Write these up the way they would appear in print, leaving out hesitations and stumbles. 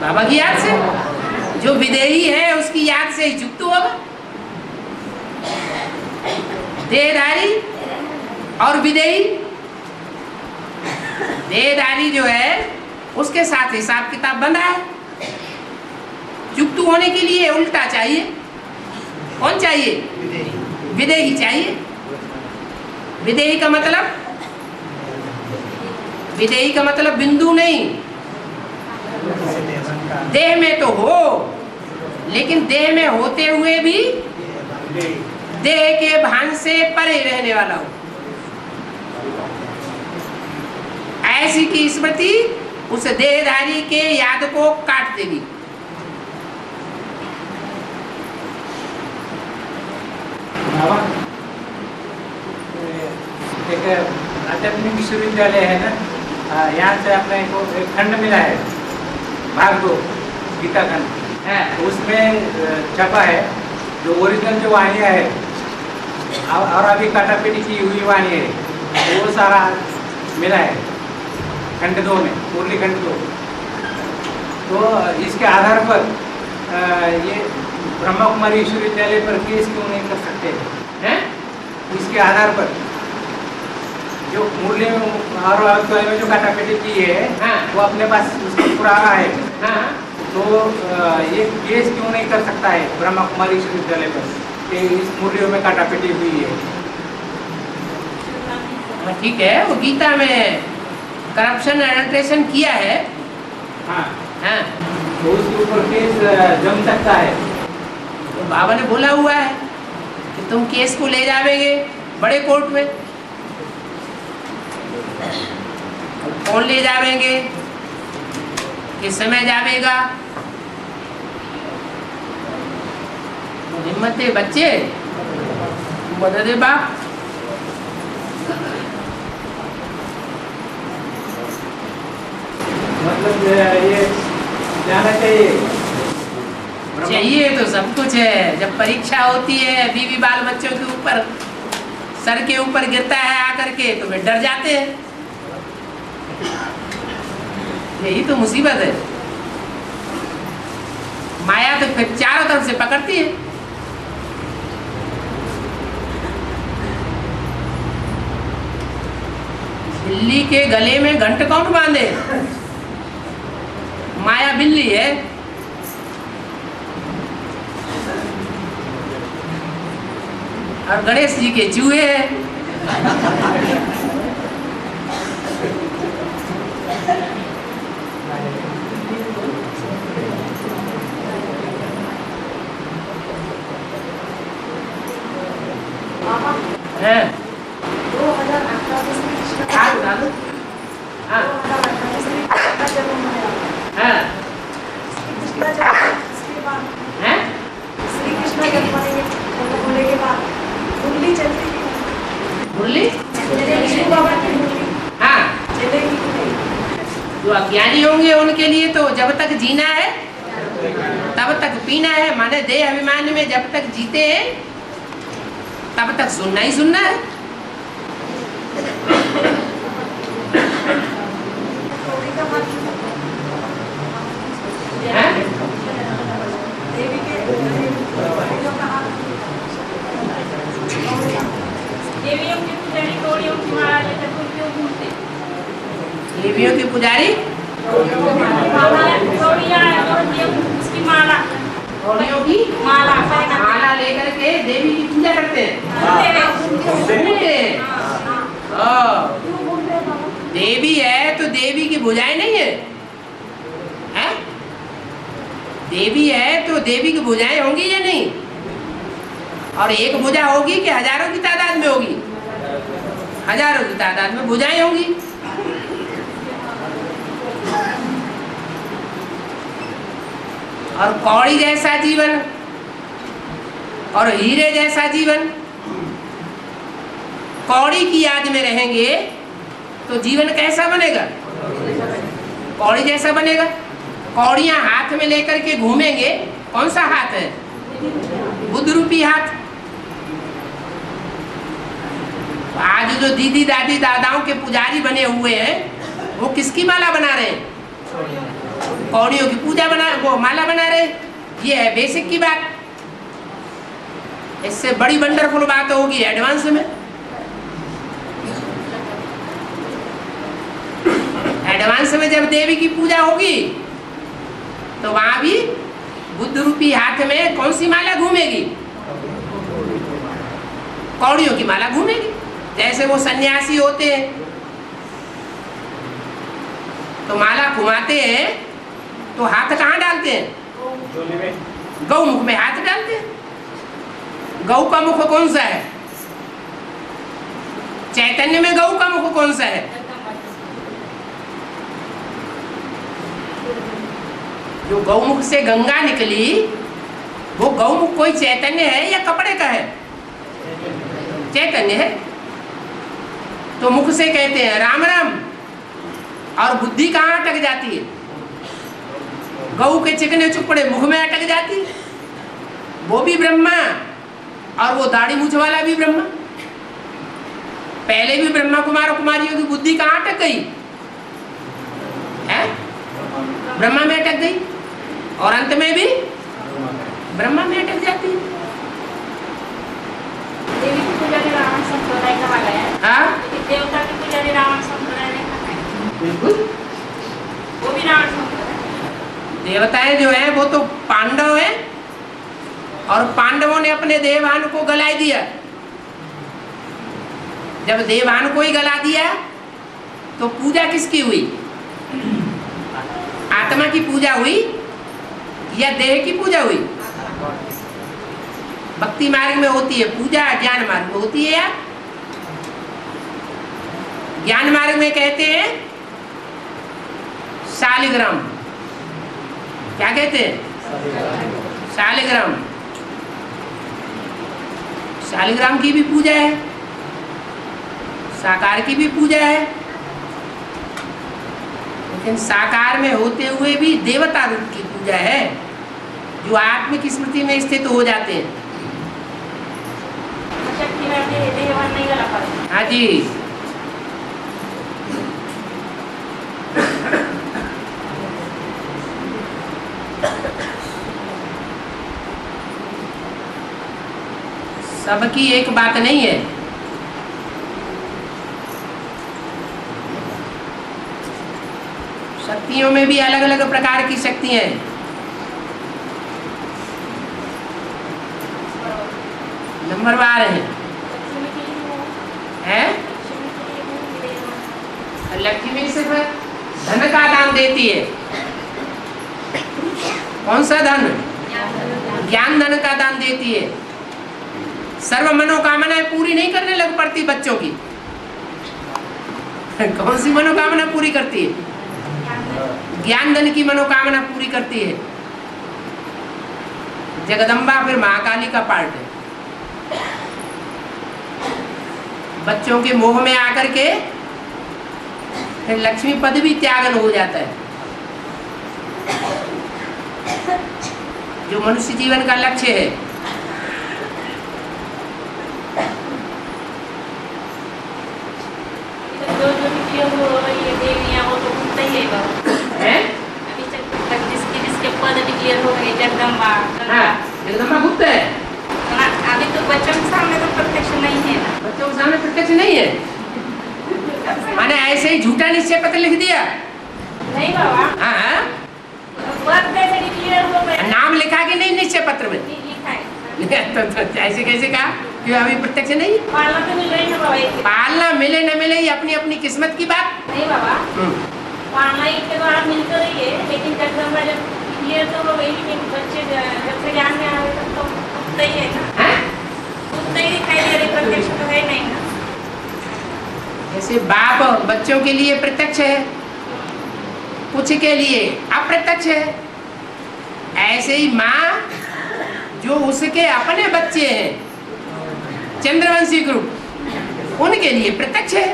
बाबा की याद से, जो विदेही है उसकी याद से ही जुक्त होगा। देहधारी और विदेही, देहधारी जो है उसके साथ हिसाब किताब बंधा है। युक्त होने के लिए उल्टा चाहिए। कौन चाहिए? विदेही चाहिए। विदेही का मतलब, विदेही का मतलब बिंदु नहीं, देह में तो हो लेकिन देह में होते हुए भी देह के भान से परे रहने वाला हो। ऐसी की स्मृति उस देहधारी के याद को काट देगी। एक आध्यात्मिक विश्वविद्यालय है ना, यहाँ से अपने को एक खंड मिला है, भाग 2 गीता खंड है, उसमें छपा है जो ओरिजिनल जो वाणियाँ है और अभी काटापीटी की हुई वाणी है, वो सारा मिला है खंड 2 में, मुरली खंड 2। तो इसके आधार पर ये ब्रह्मा कुमारी विश्वविद्यालय पर केस क्यों नहीं कर सकते हैं? इसके आधार पर जो मुरली में और अद्वैत में जो काटापीटी की है, वो अपने पास उसका पुराना है। तो ये केस क्यों नहीं कर सकता है ब्रह्मा कुमारी विश्वविद्यालय पर कि इस मुरलियों में काटापीटी हुई है? ठीक है, वो गीता में करप्शन एडल्ट्रेशन किया है। हाँ, तो उसके ऊपर केस जम सकता है। तो बाबा ने बोला हुआ है कि तुम केस को ले जाओगे बड़े कोर्ट में। कौन ले जावेंगे, किस समय जावेगा? हिम्मत है बच्चे, मदद है बाप। मतलब ये जाना चाहिए तो सब कुछ है। जब परीक्षा होती है, बीवी बाल बच्चों के ऊपर, सर के ऊपर गिरता है आकर के, तो वे डर जाते हैं। यही तो मुसीबत है। माया तो फिर चारों तरफ से पकड़ती है। बिल्ली के गले में घंट कौन बांधे? माया बिल्ली है। और गणेश जी के चूहे हैं। हैं? 2018 में श्री कृष्ण का हाँ, बता दो। हाँ, 2018 में श्री कृष्ण का जन्म हुआ। हाँ, श्री कृष्ण जन्म उसके बाद हैं? श्री कृष्ण जन्म होने के बाद मुरली चलती थी। मुरली? विष्णु बाबा की मुरली हाँ, चलेगी कि नहीं? जो अज्ञानी होंगे उनके लिए तो जब तक जीना है तब तक पीना है। माने देह अभिमान में जब तक जीते हैं तब तक सुनना ही सुनना है। थोड़ी का बात हैं? देवी के जो कहा देवियों की पुजारी कौड़ियों की माला लेकर तुम क्यों घूमते? देवियों के पुजारी कौड़ियाँ और उसकी माला, कौड़ियों की माला माला लेकर के देवी की पूजा करते हैं। घूमते हैं। देवी है तो देवी की भुजाएं नहीं है, हैं? देवी है तो देवी की भुजाएं होंगी या नहीं? और एक भुजा होगी कि हजारों की तादाद में होगी? हजारों की तादाद में भुजाएं होंगी। और कौड़ी जैसा जीवन और हीरे जैसा जीवन, कौड़ी की याद में रहेंगे तो जीवन कैसा बनेगा? कौड़ी जैसा बनेगा। कौड़ियां हाथ में लेकर के घूमेंगे, कौन सा हाथ है? बुद्ध रूपी हाथ। आज जो दीदी दादी दादाओं के पुजारी बने हुए हैं वो किसकी माला बना रहे हैं? कौड़ियों की पूजा बना, वो माला बना रहे। ये है बेसिक की बात। इससे बड़ी वंडरफुल बात होगी एडवांस में। एडवांस में जब देवी की पूजा होगी तो वहां भी बुद्ध रूपी हाथ में कौन सी माला घूमेगी? कौड़ियों की माला घूमेगी। जैसे वो सन्यासी होते हैं तो माला घुमाते हैं तो हाथ कहाँ डालते हैं? गौमुख में हाथ डालते हैं। गौ का मुख कौन सा है? चैतन्य में गौ का मुख कौन सा है? जो गौमुख से गंगा निकली वो गौमुख कोई चैतन्य है या कपड़े का है? चैतन्य है। तो मुख से कहते हैं राम राम, और बुद्धि कहाँ अटक जाती है? गऊ के चिकने चुपड़े मुख में अटक जाती है। वो भी ब्रह्मा और वो दाढ़ी मूछ वाला भी ब्रह्मा। पहले भी ब्रह्मा कुमार और कुमारियों की बुद्धि कहाँ अटक गई है? ब्रह्मा में अटक गई और अंत में भी ब्रह्मा में अटक जाती है। देवी की पूजा भी रावण संप्रदाय का भाग है। हाँ लेकिन देवता की पूजा भी रावण संप्रदाय ने कहा है। बिल्कुल। वो भी रावण संप्रदाय। देवताएं जो हैं वो तो पांडव हैं और पांडवों ने अपने देवान को गला दिया। जब देवान को ही गला दिया तो पूजा किसकी हुई? आत्मा की पूजा हुई या देह की पूजा हुई? भक्ति मार्ग में होती है पूजा, ज्ञान मार्ग में होती है या? ज्ञान मार्ग में कहते हैं शालिग्राम। क्या कहते हैं? शालिग्राम। शालिग्राम की भी पूजा है, साकार की भी पूजा है, लेकिन साकार में होते हुए भी देवता रूप की पूजा है जो आत्मिक स्मृति में स्थित हो जाते हैं। शक्ति में देहवान नहीं गला पाते। हाँ जी। सबकी एक बात नहीं है। शक्तियों में भी अलग अलग प्रकार की शक्तियां हैं। नंबरवार है। लक्ष्मी के लिए वो, हैं? लक्ष्मी के लिए वो देववान। लक्ष्मी सिर्फ धन का दान देती है। कौन सा धन? ज्ञान धन का दान देती है। सर्व मनोकामनाएं पूरी नहीं करने लग पड़ती बच्चों की। कौन सी मनोकामना पूरी करती है? ज्ञान धन की मनोकामना पूरी करती है। जगदम्बा फिर महाकाली का पार्ट है। बच्चों के मोह में आकर के फिर लक्ष्मी पद भी त्यागन हो जाता है। जो मनुष्य जीवन का लक्ष्य है। जो जो भी क्लियर हो रही है देवियाँ वो तो घूमता ही है बाबा। हैं? अभी तक जिसके जिसके पद भी क्लियर हो गए जगदम्बा हाँ, जगदम्बा गुप्त है। अभी तो बच्चों के सामने तो प्रत्यक्ष नहीं है ना। बच्चों के सामने प्रत्यक्ष नहीं है। माने ऐसे ही झूठा निश्चय पत्र लिख दिया। नहीं बाबा, हाँ, पद कैसे क्लियर हो गए? नाम लिखा कि नहीं निश्चय पत्र में? लिखा है। तो ऐसे कैसे कहा कि अभी प्रत्यक्ष नहीं है? पालना तो मिल रही है बाबा एक। पालना मिले न मिले ये अपनी अपनी किस्मत की बात। नहीं बाबा, पालना एक के द्वारा मिल तो रही है, लेकिन जगदम्बा जब क्लियर तो हो गई, लेकिन बच्चे जब से ज्ञान में आए तब तो उतना ही है ना। हैं? उतना ही दिखाई दे रही, प्रत्यक्ष तो है नहीं ना। जैसे बाप बच्चों के लिए प्रत्यक्ष है, कुछ के लिए अप्रत्यक्ष है, ऐसे ही माँ जो उसके अपने बच्चे हैं चंद्रवंशी ग्रुप, उनके लिए प्रत्यक्ष है।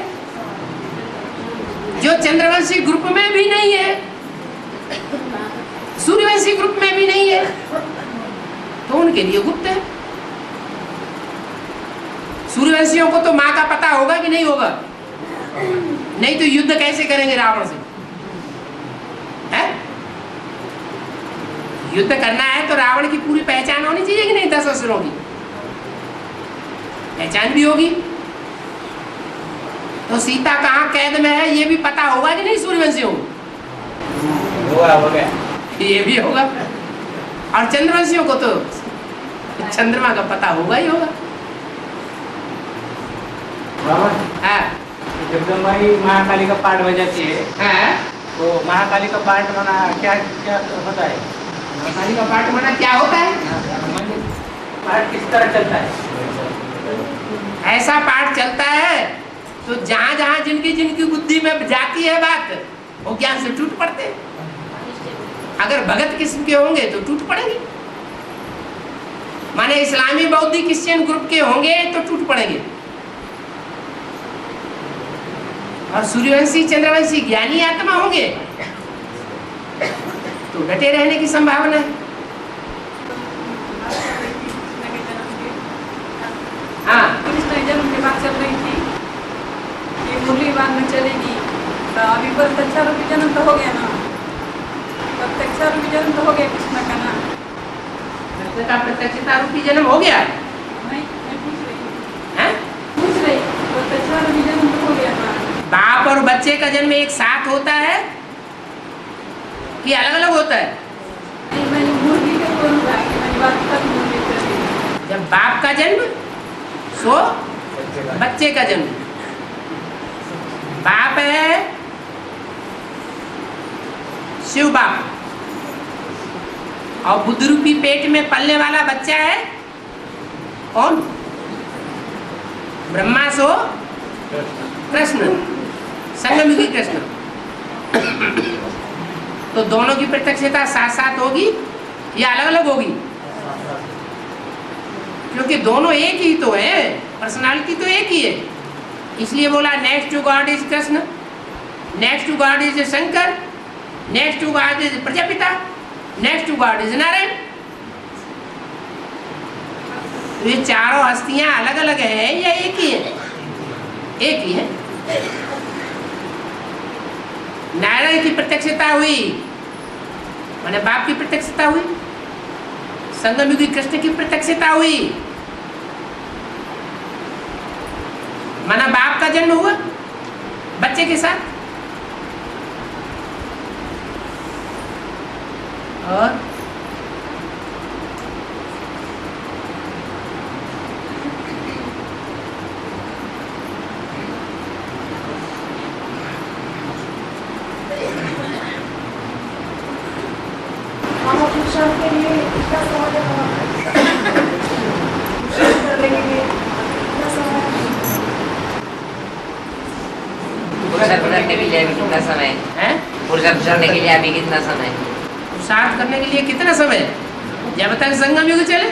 जो चंद्रवंशी ग्रुप में भी नहीं है, सूर्यवंशी ग्रुप में भी नहीं है, तो उनके लिए गुप्त है। सूर्यवंशियों को तो माँ का पता होगा कि नहीं होगा? नहीं तो युद्ध कैसे करेंगे रावण से? है? युद्ध करना है तो रावण की पूरी पहचान होनी चाहिए कि नहीं? 10 असुरों की पहचान भी होगी। तो सीता कहाँ कैद में है ये भी पता होगा कि नहीं सूर्यवंशियों को? हो गया। ये भी होगा। और चंद्रवंशियों को तो चंद्रमा का पता होगा ही होगा। हाँ जब हमारी महाकाली का पाठ बजाती है हाँ, तो महाकाली का पाठ मना क्या क्या होता है? महाकाली का पाठ माना क्या होता है? पाठ किस तरह चलता है? ऐसा पाठ चलता है तो जहां जहां जिनकी जिनकी बुद्धि में जाती है बात, वो ज्ञान से टूट पड़ते हैं। अगर भगत किस्म के होंगे तो टूट पड़ेंगे, माने इस्लामी बौद्धिक क्रिश्चियन ग्रुप के होंगे तो टूट पड़ेंगे। और सूर्यवंशी चंद्रवंशी ज्ञानी आत्मा होंगे तो डटे रहने की संभावना है। हाँ कृष्ण जन्म के बाद चल रही थी ये मुरली बाद में चलेगी, तो अभी प्रत्यक्षा रूपी जन्म तो हो गया ना, प्रत्यक्षा रूपी जन्म तो हो गया कृष्ण का ना। कृष्ण का प्रत्यक्षता रूपी जन्म हो गया नहीं मैं पूछ रही हूँ, है? पूछ रही प्रत्यक्षा रूपी जन्म तो हो गया ना। बाप और बच्चे का जन्म एक साथ होता है कि अलग अलग होता है? नहीं मैंने मुरली के बोल रहा है कि मैंने बात तक मुरली कर दी। जब बाप का जन्म सो बच्चे का जन्म। बाप है शिव बाप, और बुद्ध रूपी पेट में पलने वाला बच्चा है कौन? ब्रह्मा सो कृष्ण, संगमयुगी कृष्ण। तो दोनों की प्रत्यक्षता साथ साथ होगी या अलग अलग होगी? क्योंकि दोनों एक ही तो है, पर्सनालिटी तो एक ही है। इसलिए बोला next to God is Krishna, next to God is Shankar, next to God is Prajapita, next to God is Narayan. तो ये चारों हस्तियां अलग अलग है या एक ही है? एक ही है। नारायण की प्रत्यक्षता हुई माने बाप की प्रत्यक्षता हुई, संगमयुगी कृष्ण की प्रत्यक्षता हुई माना बाप का जन्म हुआ बच्चे के साथ। और मामा पुरुषार्थ के लिए क्या समाज है? पुरुषार्थ करने के लिए क्या समाज है? पुरुषार्थ करने के लिए अभी कितना समय है पुरुषार्थ करने के लिए अभी कितना समय? पुरुषार्थ करने के लिए कितना समय? जब तक संगम युग चले,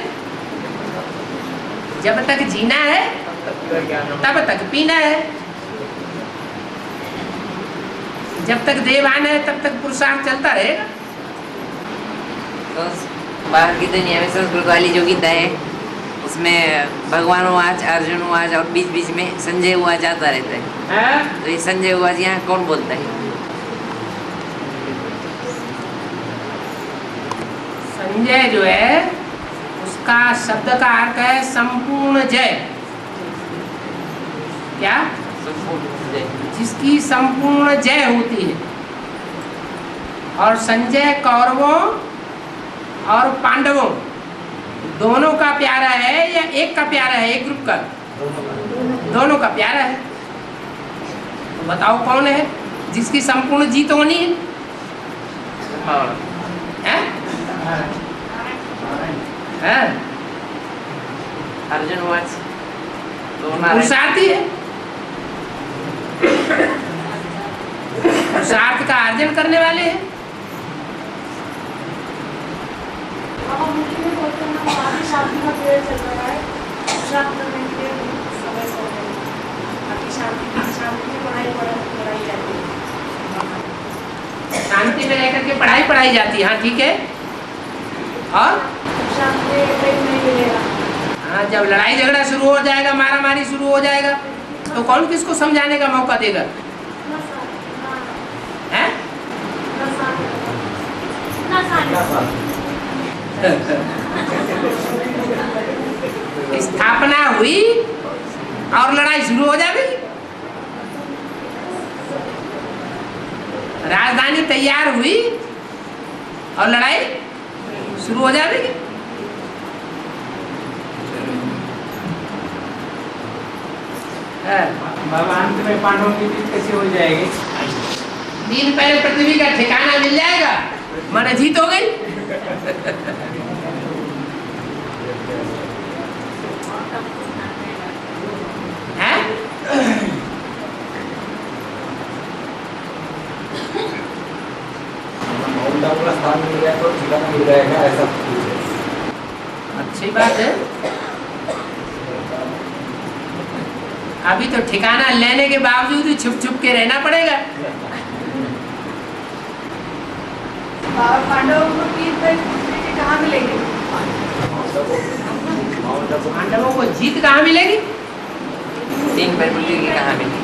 जब तक जीना है तब तक पीना है, जब तक देवान है तब तक पुरुषार्थ चलता रहेगा। तो बाहर की दुनिया में संस्कृत वाली जो गीता है उसमें भगवान वाच, अर्जुन वाच और बीच बीच में संजय वाच आता रहता है। तो ये संजय वाच यहाँ कौन बोलता है? संजय जो है उसका शब्द का अर्थ है संपूर्ण जय। क्या? संपूर्ण जय। जिसकी संपूर्ण जय होती है। और संजय कौरवों और पांडवों दोनों का प्यारा है या एक का प्यारा है? एक ग्रुप का? दोनों का प्यारा है। तो बताओ कौन है जिसकी संपूर्ण जीत होनी है? हैं? हैं? अर्जुन वाच तो पुरुषार्थी है, पुरुषार्थ का अर्जन करने वाले हैं। मामा मुरली में बोलते हैं ना आदि शादी का पीरियड चल रहा है, पुरुषार्थ करने के लिए समय हो गया। आदि शादी में पढ़ाई जाती है। शांति में रहकर के पढ़ाई जाती है। हाँ ठीक है। और पुरुषार्थ में टाइम नहीं मिलेगा। हाँ, जब लड़ाई झगड़ा शुरू हो जाएगा, मारा मारी शुरू हो जाएगा, तो कौन किसको समझाने का मौका देगा? हैं? स्थापना हुई और लड़ाई शुरू हो जाएगी। राजधानी तैयार हुई और लड़ाई शुरू हो जाएगी। बाबा अंत में पांडवों की जीत कैसे हो जाएगी? 3 पैर पृथ्वी का ठिकाना मिल जाएगा, माने जीत हो गई। हैं? स्थान मिल गया तो ठिकाना मिल जाएगा, ऐसा अच्छी बात है। अभी तो ठिकाना लेने के बावजूद भी छुप छुप के रहना पड़ेगा। बाबा पांडवों को 3 पैर पृथ्वी कहाँ मिलेंगे? पांडवों को जीत कहाँ मिलेगी? 3 पैर पृथ्वी की कहाँ मिलेगी?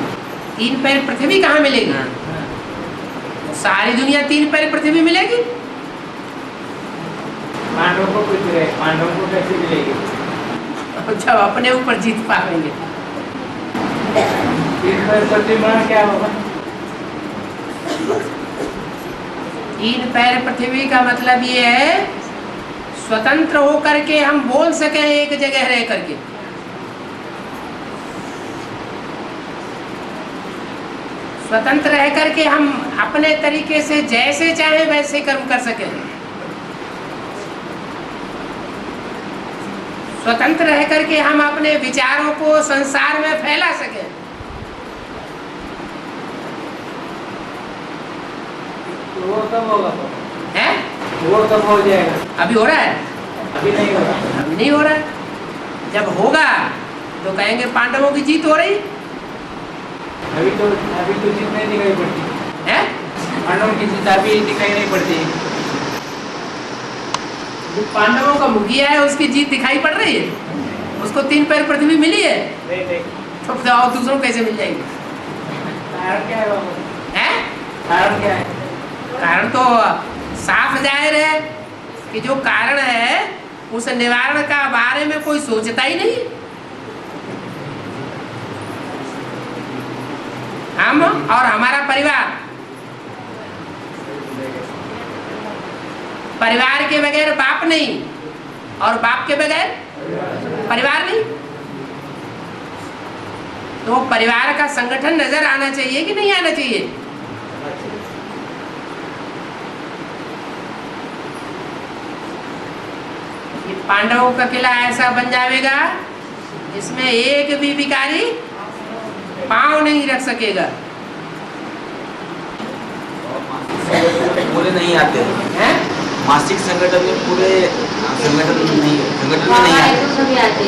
3 पैर पृथ्वी कहाँ मिलेगी? हाँ। सारी दुनिया 3 पैर पृथ्वी मिलेगी। पांडवों को कुछ है, पांडवों को कैसे मिलेगी? जब अपने ऊपर जीत पाएंगे। 3 पैर पृथ्वी माना क्या होगा? 3 पैर पृथ्वी का मतलब ये है स्वतंत्र होकर के हम बोल सके एक जगह रह करके। स्वतंत्र रह करके हम अपने तरीके से जैसे चाहे वैसे कर्म कर सके। स्वतंत्र रह करके हम अपने विचारों को संसार में फैला सके। तो वो कब होगा? है? वो कब हो जाएगा? अभी हो रहा है? अभी नहीं होगा। अभी नहीं हो रहा है। जब होगा तो कहेंगे पांडवों की जीत हो रही अभी तो जीत नहीं दिखाई पड़ती है। पांडवों की जीत अभी दिखाई नहीं पड़ती। जो पांडवों का मुखिया है उसकी जीत दिखाई पड़ रही है। उसको 3 पैर पृथ्वी मिली है नहीं तो बताओ दूसरों को कैसे मिल जाएगी? कारण क्या है बाबू? है? कारण क्या है? कारण तो साफ जाहिर है कि जो कारण है उस निवारण का बारे में कोई सोचता ही नहीं। हम और हमारा परिवार के बगैर बाप नहीं और बाप के बगैर परिवार नहीं। तो परिवार का संगठन नजर आना चाहिए कि नहीं आना चाहिए? ये पांडवों का किला ऐसा बन जाएगा जिसमें एक भी भिखारी पांव नहीं रख सकेगा। पूरे नहीं आते हैं? मासिक संगठन में पूरे संगठन में नहीं आते।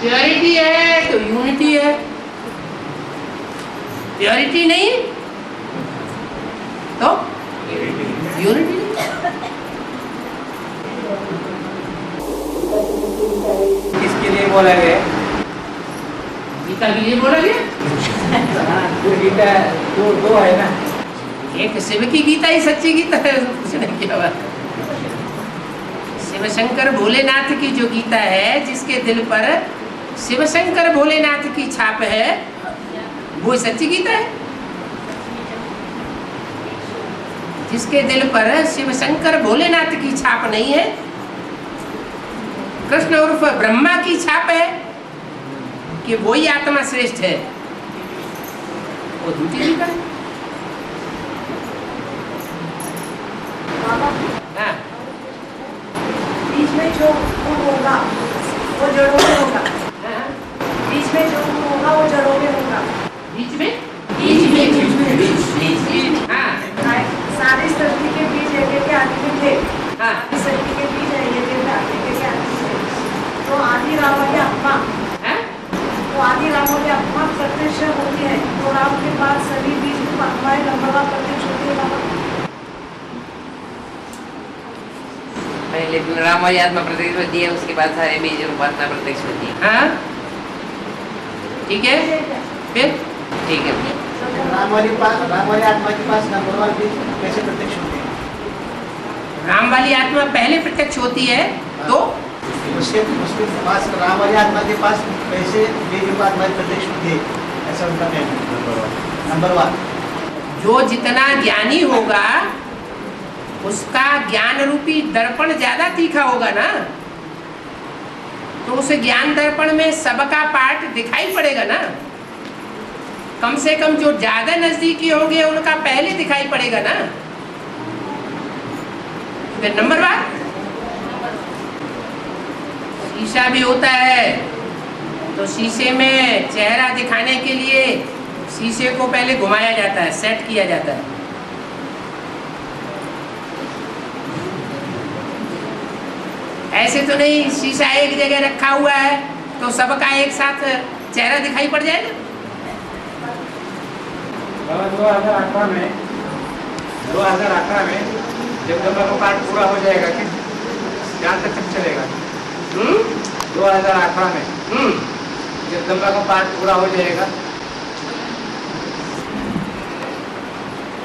प्योरिटी है तो यूनिटी है। प्योरिटी नहीं तो यूनिटी नहीं। किसके लिए बोला गया? गीता के लिए बोला गया। जो गीता दो है ना, एक शिव की गीता ही सच्ची गीता है, कुछ नहीं किया हुआ। शिव शंकर भोलेनाथ की जो गीता है जिसके दिल पर शिव शंकर भोलेनाथ की छाप है वो सच्ची गीता है। जिसके दिल पर शिव शंकर भोलेनाथ की छाप नहीं है, कृष्ण उर्फ ब्रह्मा की छाप है कि वही आत्मा श्रेष्ठ है, वो झूठी गीता है। हाँ। बीच में जो होगा वो जड़ों में होगा। हाँ। बीच में जो होगा वो जड़ों में होगा। बीच में हाँ सारी सृष्टि के बीज यज्ञ के आदि में थे। हाँ सृष्टि के बीज यज्ञ के आदि में थे। तो आदि राम की आत्मा हाँ? तो आदि रामों की आत्मा प्रत्यक्ष होती है। तो राम के बाद सभी बीज रूप आत्माएं नंबरवार प्रत्यक्ष होती है। बाबा पहले राम वाली आत्मा प्रत्यक्ष होती है, उसके बाद सारे बीज रूप आत्मा प्रत्यक्ष होती है। हाँ ठीक है फिर ठीक है। राम वाली आत्मा के पास नंबरवार बीज कैसे प्रत्यक्ष होते हैं? राम वाली आत्मा पहले प्रत्यक्ष होती है तो उसके पास राम वाली आत्मा के पास कैसे देवी आत्मा प्रत्यक्ष होती है, ऐसा उनका कहना। नंबर 1, जो जितना ज्ञानी होगा उसका ज्ञान रूपी दर्पण ज्यादा तीखा होगा ना, तो उस ज्ञान दर्पण में सबका पार्ट दिखाई पड़ेगा ना। कम से कम जो ज्यादा नजदीकी होंगे उनका पहले दिखाई पड़ेगा ना। फिर नंबर 1, शीशा भी होता है तो शीशे में चेहरा दिखाने के लिए शीशे को पहले घुमाया जाता है, सेट किया जाता है। ऐसे तो नहीं शीशा एक जगह रखा हुआ है तो सबका एक साथ चेहरा दिखाई पड़ जाएगा। 2018 में जगदम्बा का पाठ पूरा हो जाएगा कि जहाँ तक चलेगा। 2018 में जगदम्बा का पाठ पूरा हो जाएगा।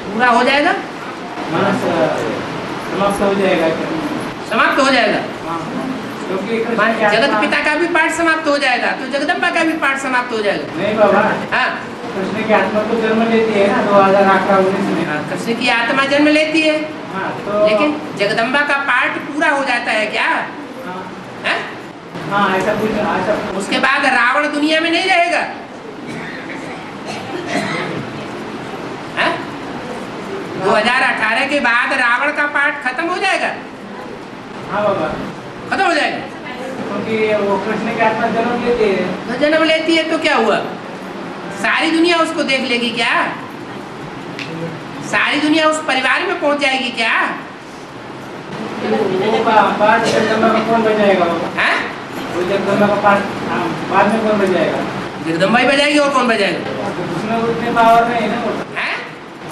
पूरा हो जाएगा, समाप्त हो जाएगा। समाप्त हो जाएगा। क्योंकि जगत पिता का भी पाठ समाप्त हो जाएगा तो जगदम्बा का भी पाठ समाप्त हो जाएगा। नहीं बाबा, हाँ, कृष्ण की आत्मा तो जन्म लेती है ना 2018-19 में। कृष्ण की आत्मा जन्म लेती है, हाँ, तो लेकिन जगदम्बा का पाठ पूरा हो जाता है क्या? हाँ, है? हाँ, ऐसा कुछ उसके बाद रावण दुनिया में नहीं रहेगा। है? 2018 के बाद रावण का पाठ खत्म हो जाएगा। हाँ बाबा, खत्म हो जाएगा क्योंकि वो कृष्ण की आत्मा जन्म लेती है। तो जन्म लेती है तो क्या हुआ? सारी दुनिया उसको देख लेगी क्या? सारी दुनिया उस परिवार में पहुंच जाएगी क्या? वो पाठ जगदम्बा का कौन बजाएगा बाबा? हैं? वो जगदम्बा का पाठ बाद में कौन बजाएगा? जगदम्बा ही बजाएगी और कौन बजाएगा? उसमें उतने पावर नहीं है ना वो। हैं?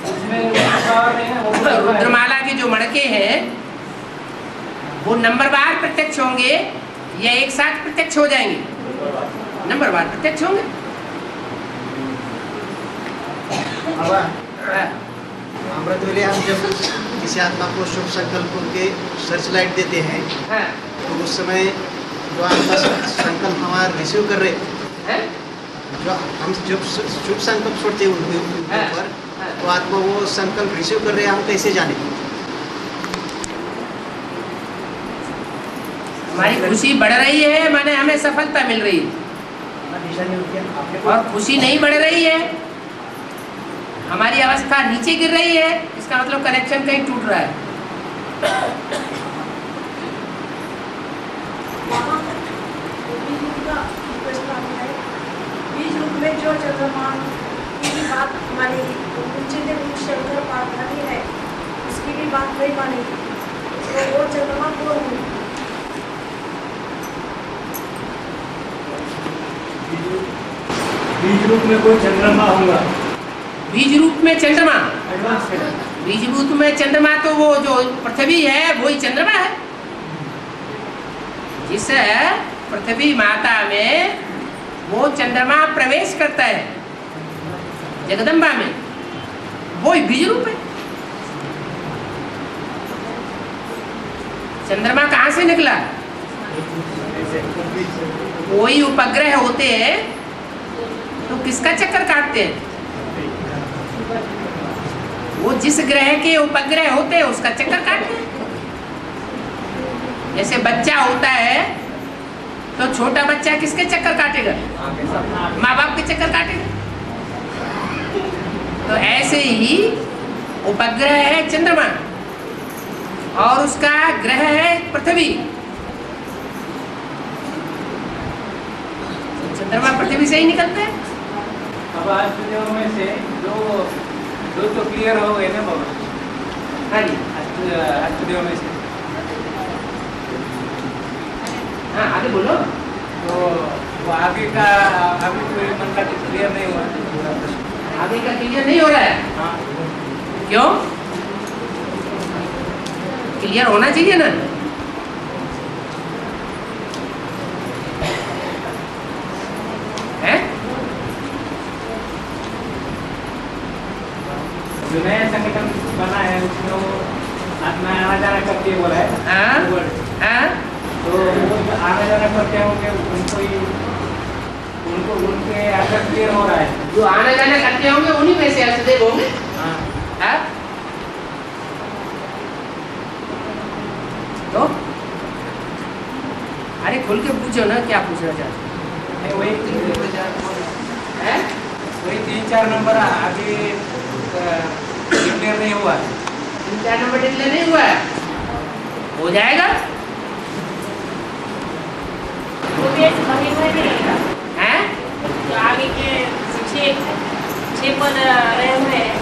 उसमें उतने पावर नहीं है ना वो। रुद्रमाला के जो मड़के हैं वो नंबरवार प्रत्यक्ष होंगे या एक साथ प्रत्यक्ष हो जाएंगे? नंबरवार प्रत्यक्ष होंगे। अमृत वेले हम जब किसी आत्मा को शुभ संकल्प के सर्च लाइट देते हैं तो उस समय जो आत्मा संकल्प हमारा रिसीव कर रहे हैं? जो हम जब शुभ संकल्प छोड़ते हैं उनके ऊपर तो आत्मा वो संकल्प रिसीव कर रहे हैं, हम कैसे जाने? हमारी खुशी बढ़ रही है माने हमें सफलता मिल रही है, और खुशी नहीं बढ़ रही है हमारी अवस्था नीचे गिर रही है, इसका मतलब कनेक्शन कहीं टूट रहा है। बीज रूप में जो चंद्रमा की भी बात मानेगी, उच्चते शंकर पार्थानी है उसकी भी बात नहीं मानेगी, तो वो चंद्रमा कौन होगी? बीज रूप में कोई चंद्रमा होगा। बीज रूप में चंद्रमा, एडवांस है। बीज रूप में चंद्रमा तो वो जो पृथ्वी है वही चंद्रमा है। जिस पृथ्वी माता में वो चंद्रमा प्रवेश करता है जगदम्बा में, वो ही बीज रूप है। चंद्रमा कहाँ से निकला? कोई उपग्रह होते हैं तो किसका चक्कर काटते हैं? वो जिस ग्रह के उपग्रह होते हैं उसका चक्कर काटते हैं। जैसे बच्चा होता है तो छोटा बच्चा किसके चक्कर काटेगा? माँ बाप के चक्कर काटेगा। तो ऐसे ही उपग्रह है चंद्रमा और उसका ग्रह है पृथ्वी। चंद्रमा पृथ्वी से ही निकलते हैं। अब आज वीडियो में से दो तो क्लियर हो गए ना बाबा? हाँ जी, आज वीडियो में से हाँ आगे बोलो। तो वो आगे का अभी कोई मन का क्लियर नहीं हुआ। आगे का क्लियर नहीं हो रहा है? हाँ, क्यों? क्लियर होना चाहिए ना। है? जो नया संगठन बना है उसमें वो अपना आना जाना करके बोला है। हाँ हाँ तो वो आना जाना करते होंगे उनको ही उनके आकर क्लियर हो रहा है। जो आना जाना करते होंगे उन्हीं में से अर्शदेव होंगे। हाँ हाँ तो अरे खुल के पूछो ना, क्या पूछना चाहते नहीं, वही हैं? 3-4 नंबर आगे क्लियर नहीं हुआ। 3-4 नंबर डिक्लेयर नहीं हुआ है, हो जाएगा। वो भी ऐसे भाई भाई नहीं रहेगा। हैं? जो आगे के 6 पद रहे हुए हैं,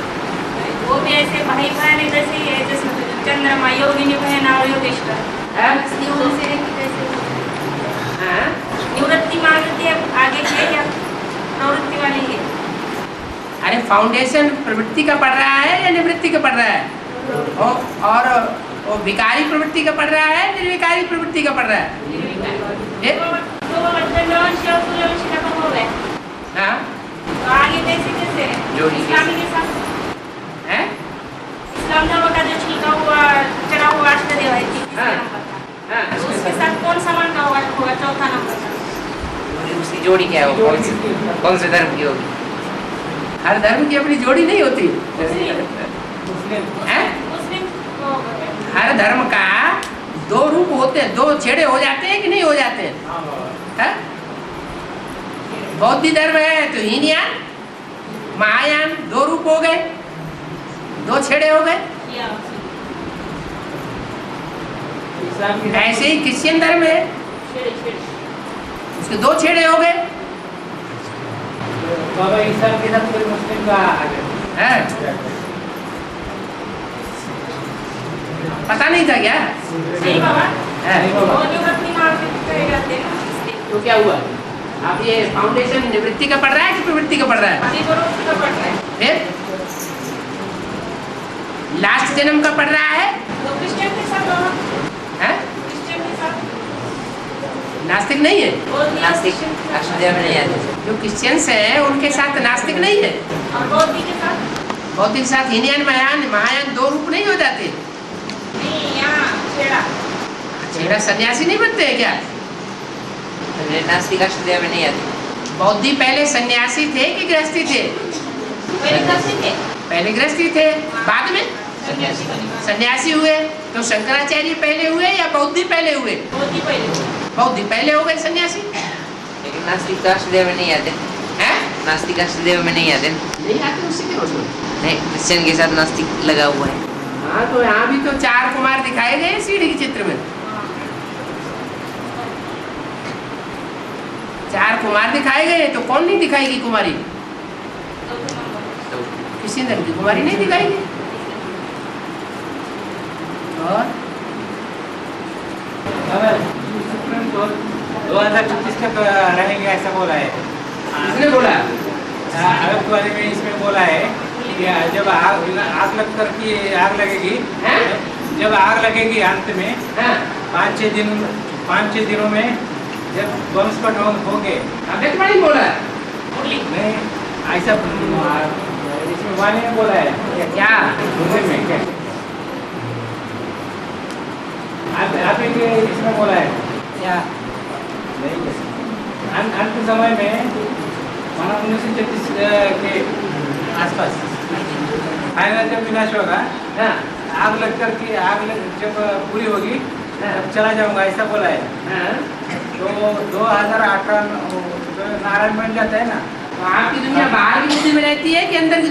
वो भी ऐसे भाई भाई नहीं, जैसे ही है, जैसे चंद्रमा योगिनी बहन और योगेश्वर हैं? से कैसे हैं? निवृत्ति मांगती है आगे के या प्रवृत्ति वाली है? अरे फाउंडेशन प्रवृत्ति का पढ़ रहा है या निवृत्ति का पढ़ रहा है? और विकारी प्रवृत्ति का पढ़ रहा है, निर्विकारी प्रवृत्ति का पढ़ रहा है? ये? हाँ? तो आगे कैसे जोड़ी इस्लामी के साथ हैं? इस्लाम धर्म का जो छिलका हुआ चढ़ा हुआ अष्टदेव है हाँ। हाँ। तो उसके साथ कौन समान का होगा चौथा नंबर का? उसकी जोड़ी क्या है, वो कौन से धर्म की होगी? हर धर्म की अपनी जोड़ी नहीं होती। हैं? मुस्लिम को हर धर्म का 2 रूप होते हैं, 2 छेड़े हो जाते हैं कि नहीं हो जाते हैं? हैं? बौद्ध धर्म है तो हीनयान महायान 2 रूप हो गए, 2 छेड़े हो गए। या ऐसे ही क्रिश्चियन धर्म है, छेड़े उसके 2 छेड़े हो गए। बाबा ईसा के साथ कोई मुस्लिम का आ गया। हैं? पता नहीं था क्या? नहीं बाबा, हैं? वो निवृत्ति मांगते जाते हैं ना, इसलिए तो क्या हुआ? आप ये फाउंडेशन निवृत्ति का पढ़ रहा है कि प्रवृत्ति का पढ़ रहा है? अभी प्रवृत्ति का पढ़ रहा है। फिर लास्ट जन्म का पढ़ रहा है? तो क्रिश्चियन के साथ बाबा, हैं? क्रिश्चियन के साथ नास्तिक नहीं है? बोल दिया नास्तिक क्रिश्चियन के साथ। अष्टदेव में नहीं आते। जो क्रिश्चियंस हैं उनके साथ नास्तिक नहीं है। और बौद्ध के साथ बौद्ध के साथ हीनयान महायान 2 रूप नहीं हो जाते। नहीं, यहाँ छेड़ा छेड़ा सन्यासी नहीं बनते हैं क्या? नास्तिक अष्टदेव में नहीं आते। बौद्धि पहले सन्यासी थे कि गृहस्थी थे? पहले कैसे थे? पहले गृहस्थी थे, बाद में सन्यासी बने। सन्यासी हुए। तो शंकराचार्य पहले हुए या बौद्धि पहले हुए? बौद्ध पहले। बौद्धि पहले हो गए सन्यासी। लेकिन नास्तिक तो अष्टदेव में नहीं आते। हैं? नास्तिक अष्टदेव में नहीं आते। नहीं आते, उससे क्या मतलब? नहीं, क्रिश्चियन के साथ नास्तिक लगा हुआ है। हाँ, तो यहाँ भी तो 4 कुमार दिखाए गए सीढ़ी के चित्र में। 4 कुमार दिखाए गए, तो कौन नहीं दिखाएगी कुमारी? तो किसी धर्म की कुमारी नहीं दिखाएगी। और 2026 तक रहेंगे ऐसा बोला है। किसने बोला? अगस्त वाले में इसमें बोला है कि जब आग लग कर की आग लगेगी, हैं? जब आग लगेगी अंत में हाँ, 5-6 दिनों में जब बम स्फोट होंगे। अभी नहीं बोला। नहीं, ऐसा इसमें वाले में बोला है क्या? मुस्लिम में क्या? आप इसमें बोला है क्या? अंत समय में माना 1936 के आसपास फाइनल जब विनाश होगा, हाँ, जब पूरी होगी तब चला जाऊंगा ऐसा बोला है। हाँ। तो 2018 नारायण बन जाता है ना, तो आपकी दुनिया बाहर की दुनिया में रहती है कि अंदर की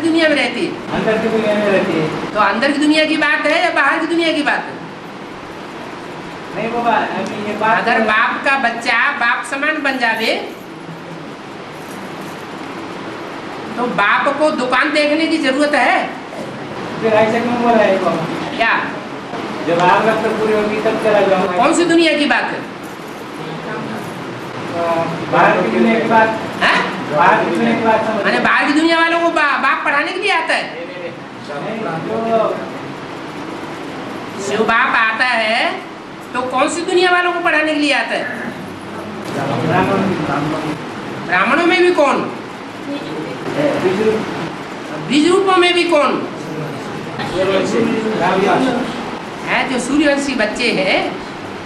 दुनिया में रहती है? अंदर की दुनिया में रहती है। तो अंदर की दुनिया की बात है या बाहर की दुनिया की बात है? नहीं बाबा, अभी ये बात अगर बाप का बच्चा बाप समान बन जावे तो बाप को दुकान देखने की जरूरत है फिर ऐसा क्यों बोला है बाबा? क्या? जब आग लगकर पूरी होगी तब चला जाऊंगा। कौन सी दुनिया की बात है? बाहर की दुनिया की बात हैं? बाहर की दुनिया की बात समझ माने बाहर की दुनिया वालों को बाप पढ़ाने के लिए आता है? जो शिव बाप आता है तो कौन सी दुनिया वालों को पढ़ाने के लिए आता है? ब्राह्मणों में भी कौन? बीज रूपों में भी कौन? हैं जो सूर्यवंशी बच्चे हैं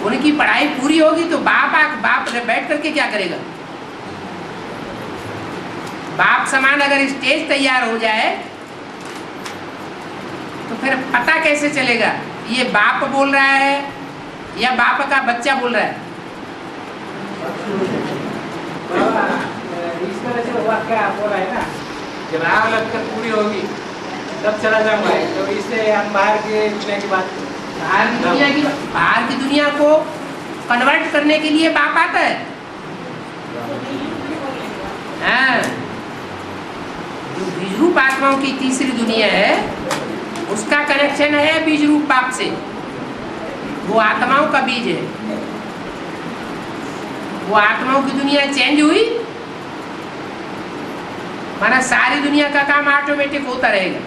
उनकी पढ़ाई पूरी होगी तो बाप बैठ करके क्या करेगा? बाप समान अगर स्टेज तैयार हो जाए तो फिर पता कैसे चलेगा ये बाप बोल रहा है या बाप का बच्चा बोल रहा है? इस तरह से वाक्य आप बोला है ना, जब आग लगकर पूरी होगी तब चला जाऊंगा, तो इससे हम बाहर के दुनिया की बात, बाहर की दुनिया को कन्वर्ट करने के लिए बाप आता है। हाँ, जो बीज रूप आत्माओं की तीसरी दुनिया है उसका कनेक्शन है बीज रूप बाप से। वो आत्माओं का बीज है। वो आत्माओं की दुनिया चेंज हुई माना सारी दुनिया का काम ऑटोमेटिक होता रहेगा।